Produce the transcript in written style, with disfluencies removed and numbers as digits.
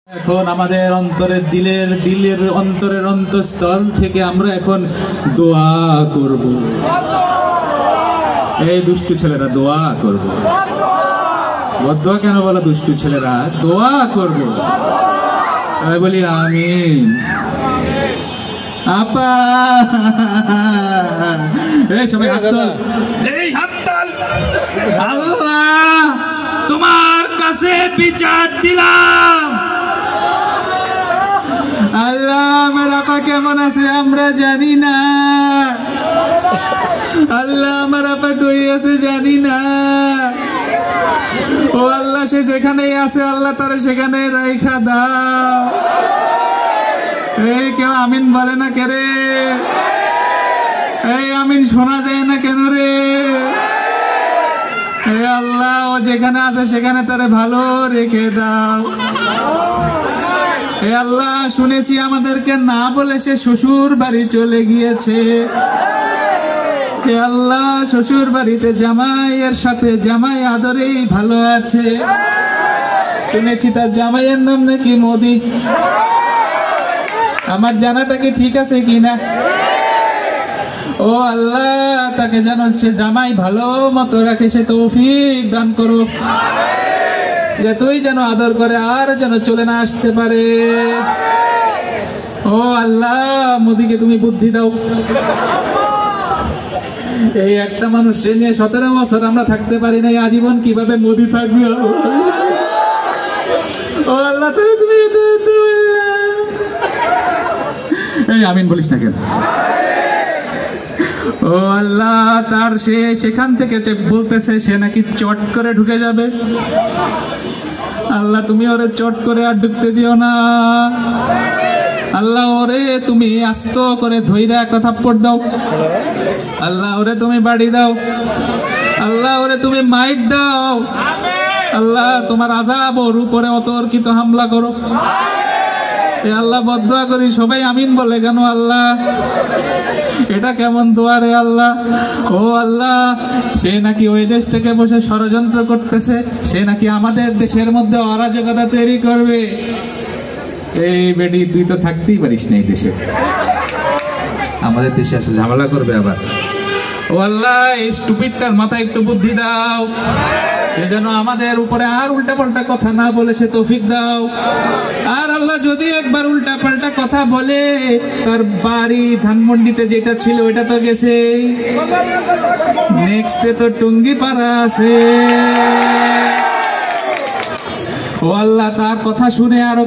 এখন আমাদের অন্তরের দিলের অন্তরের অন্তঃস্থল থেকে আমরা এখন দোয়া করব। এই দুষ্টু ছেলেরা দোয়া করব। বদদোয়া কেন বলো? দুষ্টু ছেলেরা দোয়া করব। আমি বলি আমিন। আপা এই সবাই হাত তোল, এই হাত তোল। আল্লাহ তোমার কাছে বিচার দিলাম। আল্লাহ আমার আপা কেমন আছে আমরা জানি না। আল্লাহ আমার আপা কই আছে জানি না। ও আল্লাহ সে যেখানেই আছে আল্লাহ তার সেখানে রাইখা দাও। এই কেউ আমিন বলে না কে রে? এই আমিন শোনা যায় না কেন রে? এই আল্লাহ ও যেখানে আছে সেখানে তারে ভালো রেখে দাও। হে আল্লাহ শুনেছি আমাদেরকে না বলে সে শ্বশুর বাড়ি চলে গিয়েছে। হে আল্লাহ শ্বশুর বাড়িতে জামাইয়ের সাথে জামাই আদরেই ভালো আছে। শুনেছি তার জামাইয়ের নাম নাকি মোদি। আমার জানাটা কি ঠিক আছে কিনা? ও আল্লাহ তাকে যেন সে জামাই ভালো মতো রাখে, সে তৌফিক দান করো। তুই যেন আদর করে আর যেন চলে না আসতে পারে। ও আল্লাহ মোদিকে তুমি বুদ্ধি দাও। এই একটা মানুষ নিয়ে 17 বছর আমরা থাকতে পারি নাই, আজীবন কিভাবে মোদি থাকবে? ও আল্লাহ তুমি এই আমিন বলিস না কেন? ও আল্লাহ তার সে সেখান থেকে বলতেছে সে নাকি চট করে ঢুকে যাবে। আল্লাহ তুমি ওরে চট করে আর ঢুকতে দিও না। আল্লাহ ওরে তুমি আস্ত করে ধইরা একটা থাপ্পড় দাও। আল্লাহ ওরে তুমি বাড়ি দাও। আল্লাহ ওরে তুমি মাইট দাও। আল্লাহ তোমার আযাব ওর উপরে অতর্কিত হামলা করো। আল্লাহ বদদোয়া করি সবাই আমিন বলে কেন? আল্লাহ এটা কেমন দোয়া রে আল্লাহ? ও আল্লাহ সে নাকি ওই দেশ থেকে বসে ষড়যন্ত্র করতেছে, সে নাকি আমাদের দেশের মধ্যে অরাজকতা তৈরি করবে। এই বেটি তুই তো থাকতেই পারিস না এই দেশে, আমাদের দেশে এসে ঝামেলা করবে আবার। ও আল্লাহ এই স্টুপিডটার মাথায় একটু বুদ্ধি দাও, সে যেন আমাদের উপরে আর উল্টা পাল্টা কথা না বলে সে তৌফিক দাও। আর আল্লাহ যদি একবার উল্টা পাল্টা কথা বলে, তার বাড়ি ধানমন্ডিতে যেটা ছিল ওটা তো গেছে, নেক্সটে তো টুঙ্গি পাড়া আছে। ও আল্লাহ তার কথা শুনে আরো